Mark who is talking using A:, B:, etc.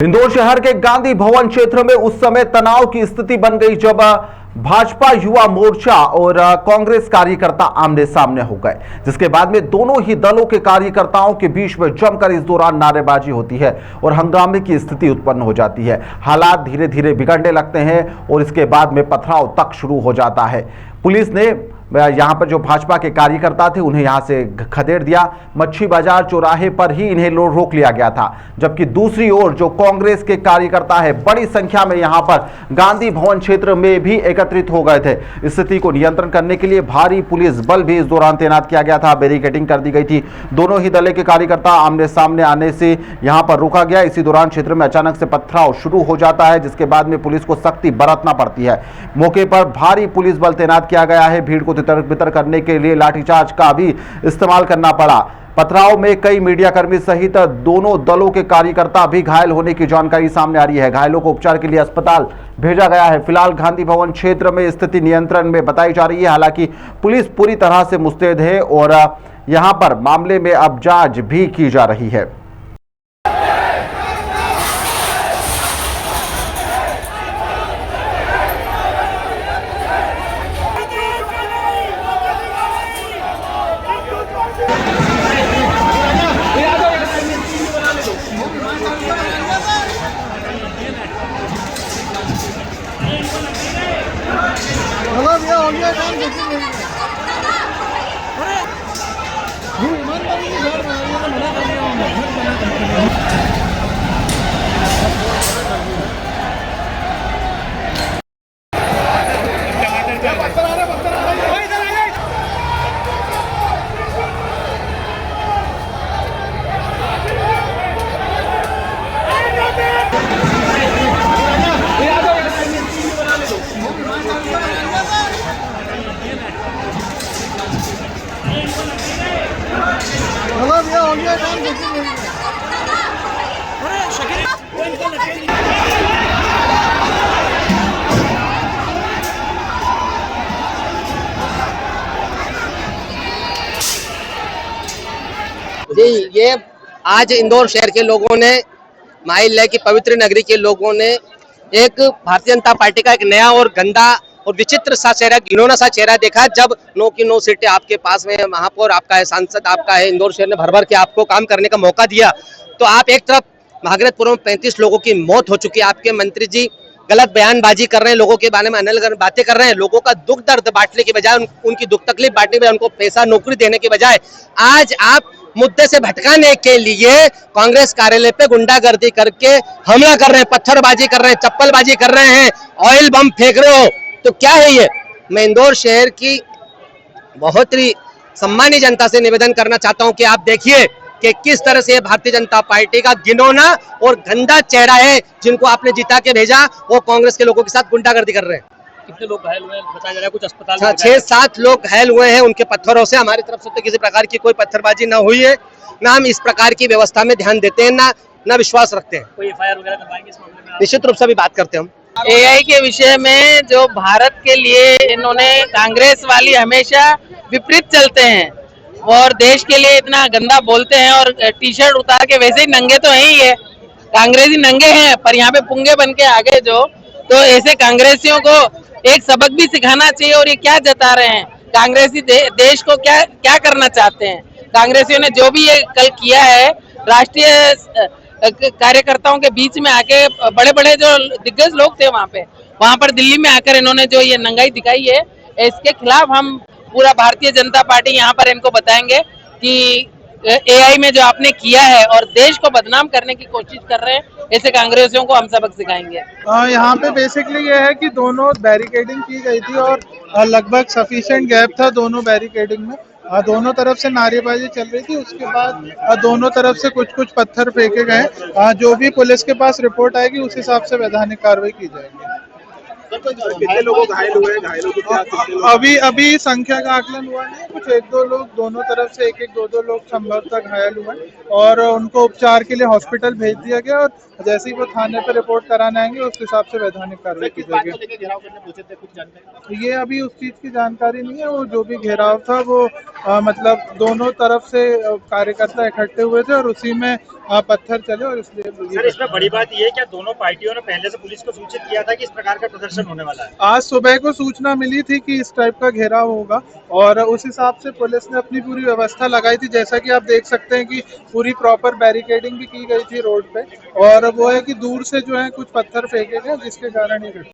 A: इंदौर शहर के गांधी भवन क्षेत्र में उस समय तनाव की स्थिति बन गई जब भाजपा युवा मोर्चा और कांग्रेस कार्यकर्ता आमने सामने हो गए, जिसके बाद में दोनों ही दलों के कार्यकर्ताओं के बीच में जमकर इस दौरान नारेबाजी होती है और हंगामे की स्थिति उत्पन्न हो जाती है। हालात धीरे धीरे बिगड़ने लगते हैं और इसके बाद में पथराव तक शुरू हो जाता है। पुलिस ने यहाँ पर जो भाजपा के कार्यकर्ता थे उन्हें यहाँ से खदेड़ दिया। मच्छी बाजार चौराहे पर ही इन्हें रोक लिया गया था, जबकि दूसरी ओर जो कांग्रेस के कार्यकर्ता है बड़ी संख्या में यहाँ पर गांधी भवन क्षेत्र में भी एकत्रित हो गए थे। स्थिति को नियंत्रण करने के लिए भारी पुलिस बल भी इस दौरान तैनात किया गया था, बैरिकेडिंग कर दी गई थी। दोनों ही दल के कार्यकर्ता आमने सामने आने से यहाँ पर रोका गया। इसी दौरान क्षेत्र में अचानक से पथराव शुरू हो जाता है, जिसके बाद में पुलिस को सख्ती बरतना पड़ती है। मौके पर भारी पुलिस बल तैनात किया गया है। भीड़ को तितर बितर करने के लिए लाठीचार्ज का भी इस्तेमाल करना पड़ा। पथराव में कई मीडियाकर्मी सहित दोनों दलों के कार्यकर्ता भी घायल होने की जानकारी सामने आ रही है। घायलों को उपचार के लिए अस्पताल भेजा गया है। फिलहाल गांधी भवन क्षेत्र में स्थिति नियंत्रण में बताई जा रही है। हालांकि पुलिस पूरी तरह से मुस्तैद है और यहां पर मामले में अब जांच भी की जा रही है।
B: जी, ये आज इंदौर शहर के लोगों ने, माहिल्ला की पवित्र नगरी के लोगों ने एक भारतीय जनता पार्टी का एक नया और गंदा और विचित्र सा चेहरा, घिनौना सा चेहरा देखा। जब 9 की 9 सीटें आपके पास में, महापौर आपका है, सांसद आपका है, इंदौर शहर ने भर भर के आपको काम करने का मौका दिया, तो आप एक तरफ भागीरथपुर में 35 लोगों की मौत हो चुकी है, आपके मंत्री जी गलत बयानबाजी कर रहे हैं, लोगों के बारे में अनल बातें कर रहे हैं, लोगों का दुख दर्द बांटने के बजाय, उनकी दुख तकलीफ बांटने के बजाय, उनको पैसा नौकरी देने के बजाय आज आप मुद्दे से भटकाने के लिए कांग्रेस कार्यालय पे गुंडागर्दी करके हमला कर रहे हैं, पत्थरबाजी कर रहे हैं, चप्पलबाजी कर रहे हैं, ऑयल बम फेंक रहे हो। तो क्या है ये? मैं इंदौर शहर की बहुत ही सम्मानित जनता से निवेदन करना चाहता हूं कि आप देखिए कि किस तरह से भारतीय जनता पार्टी का घिनौना और गंदा चेहरा है, जिनको आपने जिता के भेजा, वो कांग्रेस के लोगों के साथ गुंडागर्दी कर रहे हैं।
C: कितने लोग घायल हुए बताया जा रहा है? कुछ अस्पताल
B: 6-7 लोग घायल हुए हैं उनके पत्थरों से। हमारी तरफ से तो किसी प्रकार की कोई पत्थरबाजी ना हुई है, ना हम इस प्रकार की व्यवस्था में ध्यान देते हैं, ना विश्वास रखते हैं।
C: कोई एफआईआर वगैरह करवाएंगे इस मामले में?
B: निश्चित रूप से भी बात करते हैं हम।
D: एआई के विषय में जो भारत के लिए इन्होंने, कांग्रेस वाली हमेशा विपरीत चलते हैं और देश के लिए इतना गंदा बोलते हैं और टी शर्ट उतार के, वैसे ही नंगे तो है ही है, कांग्रेसी नंगे हैं, पर यहाँ पे पुंगे बन के आगे जो, तो ऐसे कांग्रेसियों को एक सबक भी सिखाना चाहिए। और ये क्या जता रहे हैं कांग्रेसी, देश को क्या करना चाहते हैं? कांग्रेसियों ने जो भी ये कल किया है, राष्ट्रीय कार्यकर्ताओं के बीच में आके, बड़े बड़े जो दिग्गज लोग थे वहां पर दिल्ली में आकर इन्होंने जो ये नंगाई दिखाई है, इसके खिलाफ हम पूरा भारतीय जनता पार्टी यहाँ पर इनको बताएंगे कि एआई में जो आपने किया है और देश को बदनाम करने की कोशिश कर रहे हैं, ऐसे कांग्रेसियों को हम सबक सिखाएंगे।
E: यहाँ पे बेसिकली ये है कि दोनों बैरिकेडिंग की गई थी और लगभग सफिशिएंट गैप था दोनों बैरिकेडिंग में। दोनों तरफ से नारेबाजी चल रही थी। उसके बाद दोनों तरफ से कुछ पत्थर फेंके गए। जो भी पुलिस के पास रिपोर्ट आएगी उस हिसाब से वैधानिक कार्रवाई की जाएगी।
F: कितने लोग घायल हुए हैं? घायलों की क्या कितने लोग?
E: अभी संख्या का आकलन हुआ नहीं है, कुछ एक दो लोग दोनों तरफ से एक दो लोग संभवतः घायल हुए और उनको उपचार के लिए हॉस्पिटल भेज दिया गया और जैसे ही वो थाने पर रिपोर्ट कराने आएंगे उस हिसाब से वैधानिक कार्रवाई की
F: किस बात
E: जाएगी।
F: को लेकर घेराव करने पहुंचे थे, कुछ जानकारी?
E: ये अभी उस चीज की जानकारी नहीं है, वो जो भी घेराव था वो मतलब दोनों तरफ से कार्यकर्ता इकट्ठे हुए थे और उसी में पत्थर चले और इसलिए
C: सर, इसमें बड़ी बात ये है कि दोनों पार्टियों ने पहले से पुलिस को सूचित किया था कि इस प्रकार का प्रदर्शन होने वाला है।
E: आज सुबह को सूचना मिली थी कि इस टाइप का घेराव होगा और उस हिसाब से पुलिस ने अपनी पूरी व्यवस्था लगाई थी। जैसा कि आप देख सकते हैं कि पूरी प्रॉपर बैरिकेडिंग भी की गई थी रोड पे और वो है कि दूर से जो है कुछ पत्थर फेंके गए जिसके कारण ये